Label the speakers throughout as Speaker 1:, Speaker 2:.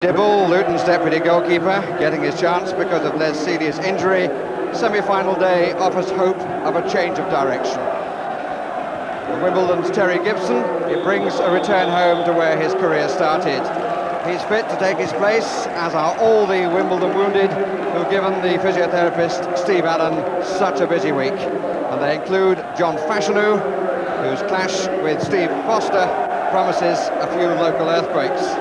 Speaker 1: Dibble, Luton's deputy goalkeeper, getting his chance because of Les Sealy's injury. Semi-final day offers hope of a change of direction. For Wimbledon's Terry Gibson, it brings a return home to where his career started. He's fit to take his place, as are all the Wimbledon wounded who've given the physiotherapist Steve Allen such a busy week. And they include John Fashanu, whose clash with Steve Foster promises a few local earthquakes.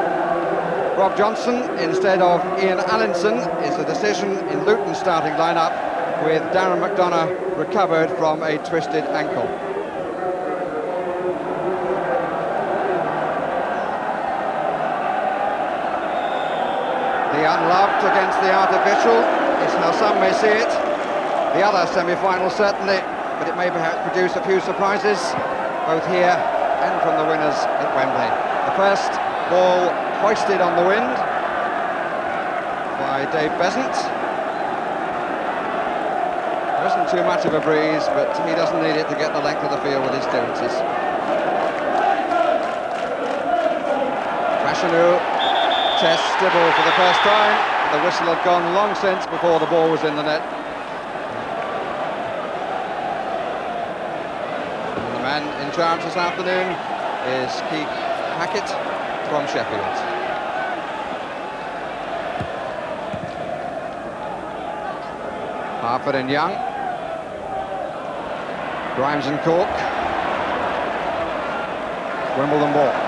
Speaker 1: Rob Johnson instead of Ian Allinson is the decision in Luton's starting lineup, with Darren McDonough recovered from a twisted ankle. The unloved against the artificial is how some may see it. The other semi-final certainly, but it may perhaps produce a few surprises, both here and from the winners at Wembley. The first ball hoisted on the wind by Dave Besant. There isn't too much of a breeze, but he doesn't need it to get the length of the field with his clearances. Fashanu tests Dibble for the first time. The whistle had gone long since before the ball was in the net. And the man in charge this afternoon is Keith Hackett from Sheffield. Harford and Young, Grimes and Cork. Wimbledon ball.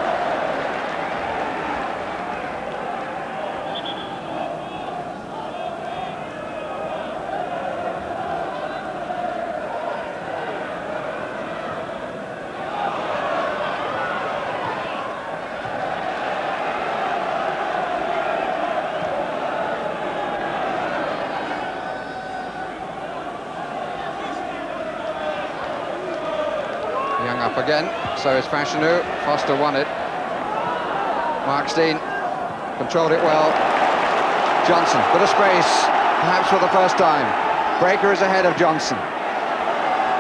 Speaker 1: Young up again, so is Fashanu. Foster won it. Markstein controlled it well. Johnson, bit of space, perhaps for the first time. Breaker is ahead of Johnson.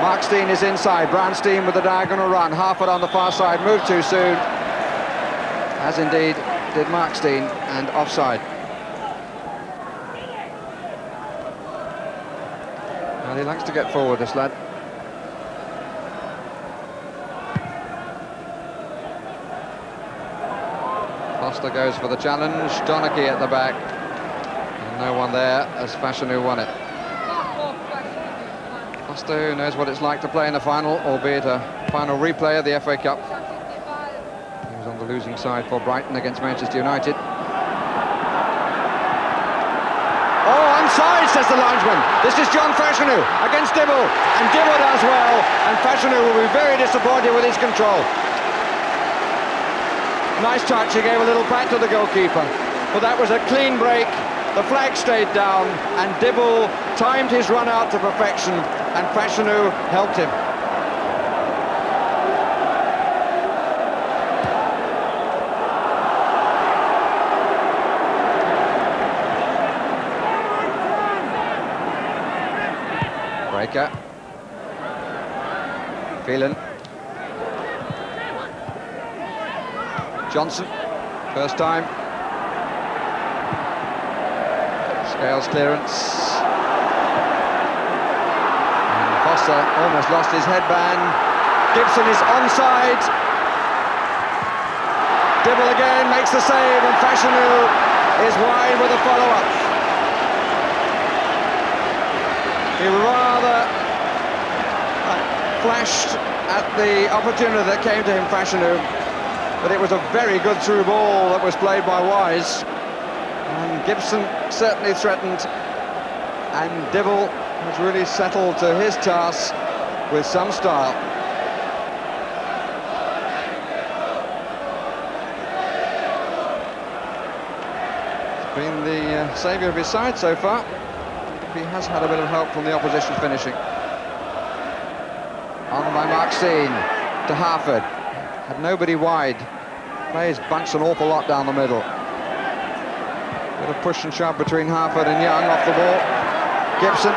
Speaker 1: Markstein is inside. Brownstein with the diagonal run. Harford on the far side, moved too soon, as indeed did Markstein, and offside. Well, he likes to get forward, this lad. Foster goes for the challenge. Donachie at the back. And no one there as Fashanu won it. Foster, who knows what it's like to play in a final, albeit a final replay of the FA Cup. He was on the losing side for Brighton against Manchester United. Oh, onside, says the linesman. This is John Fashanu against Dibble. And Dibble does well. And Fashanu will be very disappointed with his control. Nice touch, he gave a little pat to the goalkeeper. But that was a clean break, the flag stayed down, and Dibble timed his run out to perfection, and Fashanu helped him. Breaker. Phelan. Johnson, first time. Scales clearance. And Foster almost lost his headband. Gibson is onside. Dibble again makes the save, and Fashanu is wide with a follow-up. He rather flashed at the opportunity that came to him, Fashanu. But it was a very good through ball that was played by Wise. And Gibson certainly threatened. And Dibble has really settled to his task with some style. He's been the saviour of his side so far. He has had a bit of help from the opposition finishing. On by Markstein to Harford. Had nobody wide. Players bunched an awful lot down the middle. Bit of push and shove between Harford and Young off the ball. Gibson.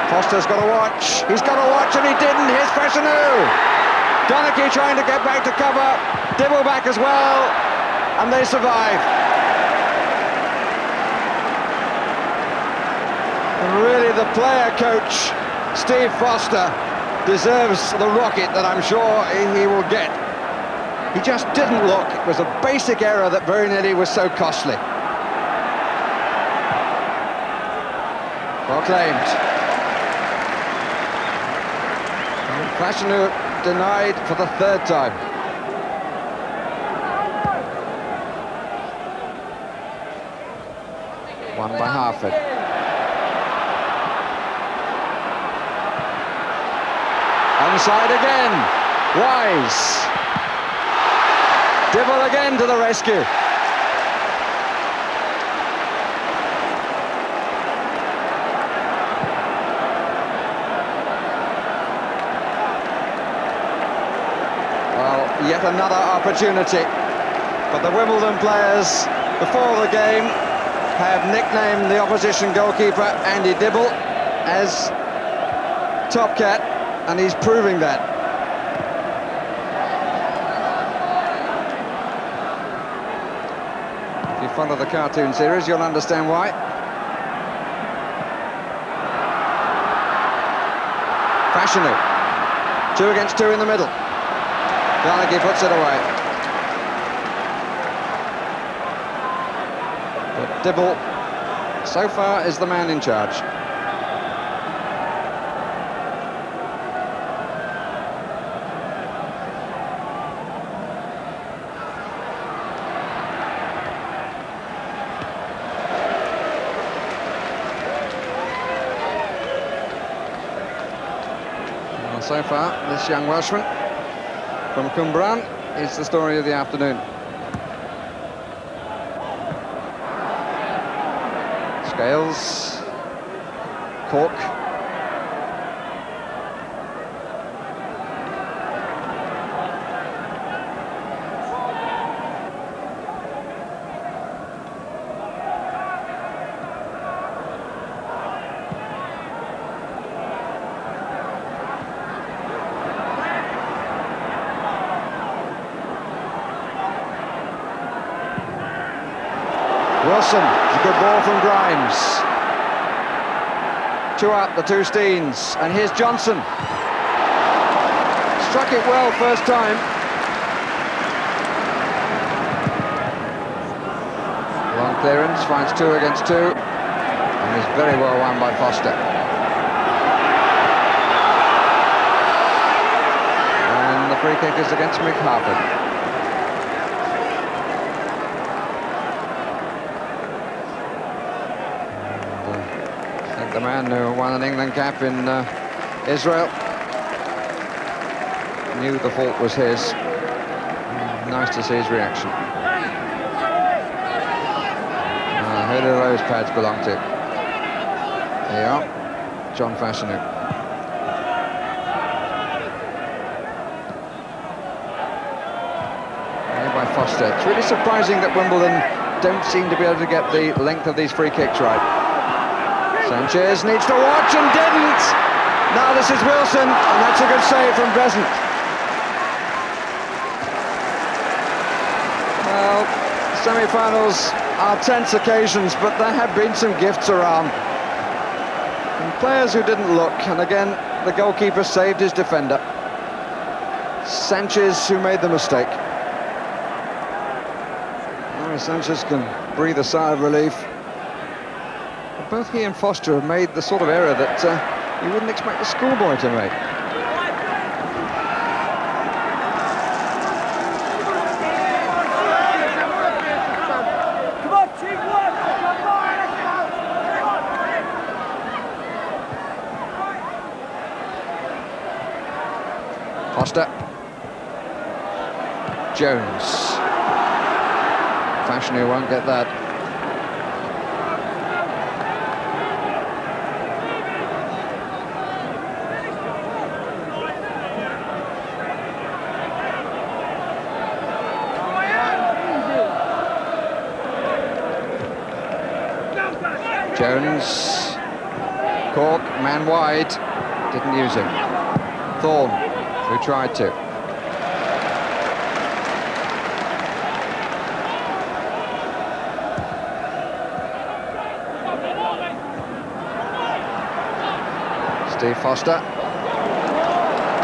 Speaker 1: Foster's got to watch. He's got to watch, and he didn't. Here's Fashanu. Donachie trying to get back to cover. Dibble back as well. And they survive. the player coach, Steve Foster, deserves the rocket that I'm sure he will get. He just didn't look. It was a basic error that very nearly was so costly. Well claimed. Fashanu denied for the third time. Won by Harford. Onside again. Wise. Dibble again to the rescue. Well, yet another opportunity. But the Wimbledon players, before the game, have nicknamed the opposition goalkeeper, Andy Dibble, as Top Cat, and he's proving that. If you follow the cartoon series, you'll understand why. Fashanu, 2 against 2 in the middle. Garnacki puts it away. But Dibble, so far, is the man in charge. Well, so far, this young Welshman from Cwmbran is the story of the afternoon. Scales, Cork. Wilson, it's a good ball from Grimes. 2 up, the 2 Steens, and here's Johnson. Struck it well first time. Long clearance, finds 2 against 2, and is very well won by Foster. And the free kick is against Mick Harford. The man who won an England cap in Israel knew the fault was his. Nice to see his reaction. Who do those pads belong to? There you are, John Fashanu. By Foster. It's really surprising that Wimbledon don't seem to be able to get the length of these free kicks right. Sanchez needs to watch and didn't. Now this is Wilson, and that's a good save from Besant. Well, semi-finals are tense occasions, but there have been some gifts around. And players who didn't look, and again, the goalkeeper saved his defender. Sanchez, who made the mistake. Now Sanchez can breathe a sigh of relief. Both he and Foster have made the sort of error that you wouldn't expect a schoolboy to make. Foster. Jones. Fashanu won't get that. Jones, Cork, man wide, didn't use him. Thorne, who tried to.
Speaker 2: Steve Foster.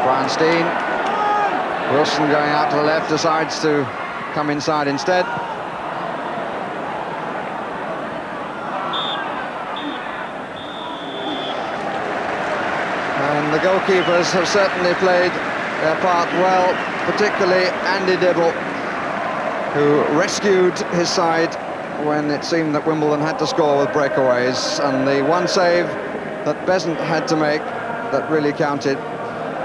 Speaker 2: Brian Steen. Wilson going out to the left, decides to come inside instead. And the goalkeepers have certainly played their part well, particularly Andy Dibble, who rescued his side when it seemed that Wimbledon had to score with breakaways, and the one save that Besant had to make that really counted,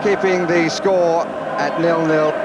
Speaker 2: keeping the score at 0-0